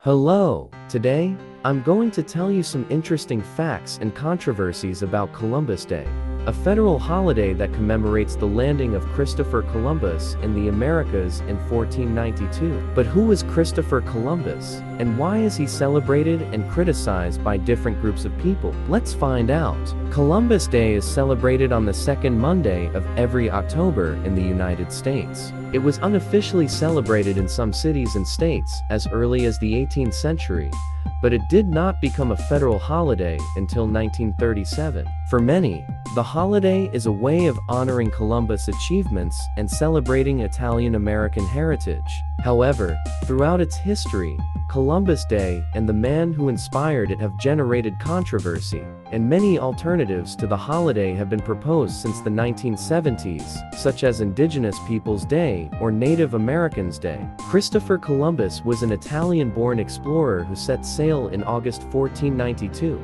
Hello! Today, I'm going to tell you some interesting facts and controversies about Columbus Day, a federal holiday that commemorates the landing of Christopher Columbus in the Americas in 1492. But who was Christopher Columbus, and why is he celebrated and criticized by different groups of people? Let's find out. Columbus Day is celebrated on the second Monday of every October in the United States. It was unofficially celebrated in some cities and states as early as the 18th century, but it did not become a federal holiday until 1937. For many, the holiday is a way of honoring Columbus' achievements and celebrating Italian-American heritage. However, throughout its history, Columbus Day and the man who inspired it have generated controversy, and many alternatives to the holiday have been proposed since the 1970s, such as Indigenous Peoples Day or Native Americans Day. Christopher Columbus was an Italian-born explorer who set sail in August 1492,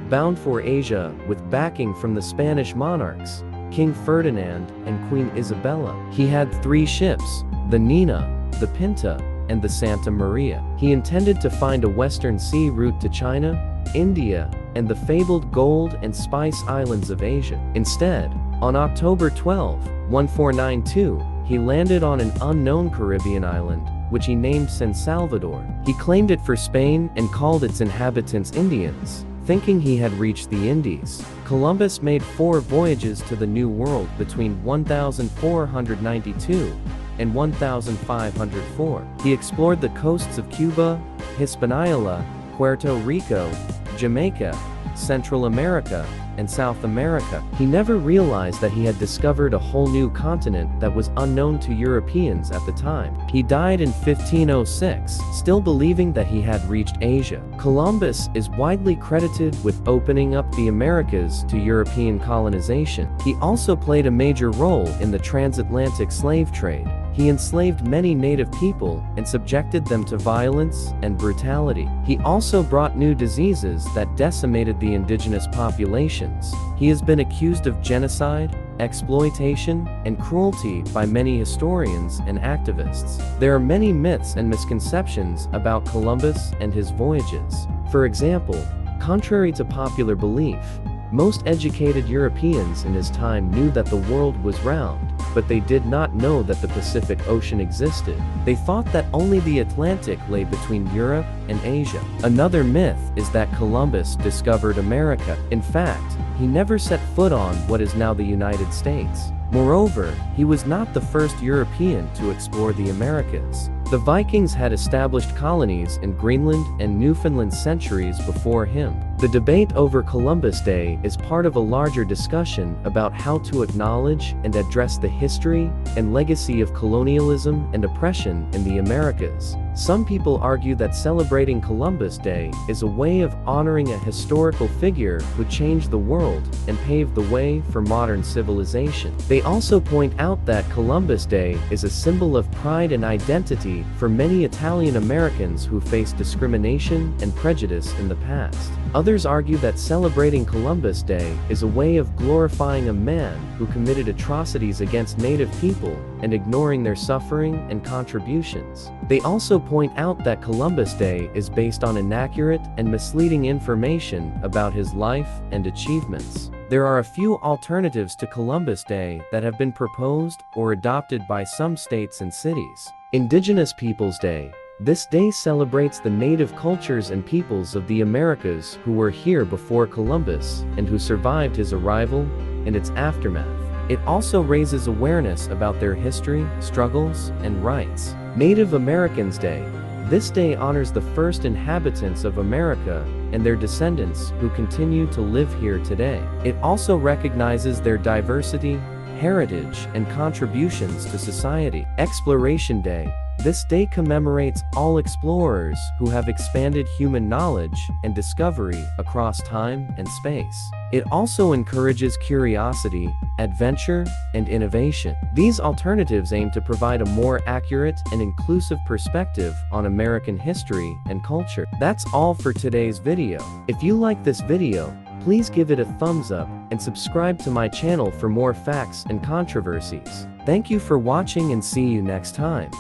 bound for Asia with backing from the Spanish monarchs, King Ferdinand and Queen Isabella. He had 3 ships, the Nina, the Pinta, and the Santa Maria. He intended to find a western sea route to China, India, and the fabled gold and spice islands of Asia. Instead, on October 12, 1492, he landed on an unknown Caribbean island, which he named San Salvador. He claimed it for Spain and called its inhabitants Indians, thinking he had reached the Indies. Columbus made 4 voyages to the New World between 1492 and 1504. He explored the coasts of Cuba, Hispaniola, Puerto Rico, Jamaica, Central America, and South America. He never realized that he had discovered a whole new continent that was unknown to Europeans at the time. He died in 1506, still believing that he had reached Asia. Columbus is widely credited with opening up the Americas to European colonization. He also played a major role in the transatlantic slave trade. He enslaved many native people and subjected them to violence and brutality. He also brought new diseases that decimated the indigenous populations. He has been accused of genocide, exploitation, and cruelty by many historians and activists. There are many myths and misconceptions about Columbus and his voyages. For example, contrary to popular belief, most educated Europeans in his time knew that the world was round, but they did not know that the Pacific Ocean existed. They thought that only the Atlantic lay between Europe and Asia. Another myth is that Columbus discovered America. In fact, he never set foot on what is now the United States. Moreover, he was not the first European to explore the Americas. The Vikings had established colonies in Greenland and Newfoundland centuries before him. The debate over Columbus Day is part of a larger discussion about how to acknowledge and address the history and legacy of colonialism and oppression in the Americas. Some people argue that celebrating Columbus Day is a way of honoring a historical figure who changed the world and paved the way for modern civilization. They also point out that Columbus Day is a symbol of pride and identity for many Italian Americans who faced discrimination and prejudice in the past. Others argue that celebrating Columbus Day is a way of glorifying a man who committed atrocities against native people and ignoring their suffering and contributions. They also point out that Columbus Day is based on inaccurate and misleading information about his life and achievements. There are a few alternatives to Columbus Day that have been proposed or adopted by some states and cities. Indigenous Peoples Day. This day celebrates the native cultures and peoples of the Americas who were here before Columbus and who survived his arrival and its aftermath. It also raises awareness about their history, struggles, and rights. Native Americans Day. This day honors the first inhabitants of America and their descendants who continue to live here today. It also recognizes their diversity, heritage, and contributions to society. Exploration Day. This day commemorates all explorers who have expanded human knowledge and discovery across time and space. It also encourages curiosity, adventure, and innovation. These alternatives aim to provide a more accurate and inclusive perspective on American history and culture. That's all for today's video. If you like this video, please give it a thumbs up and subscribe to my channel for more facts and controversies. Thank you for watching and see you next time.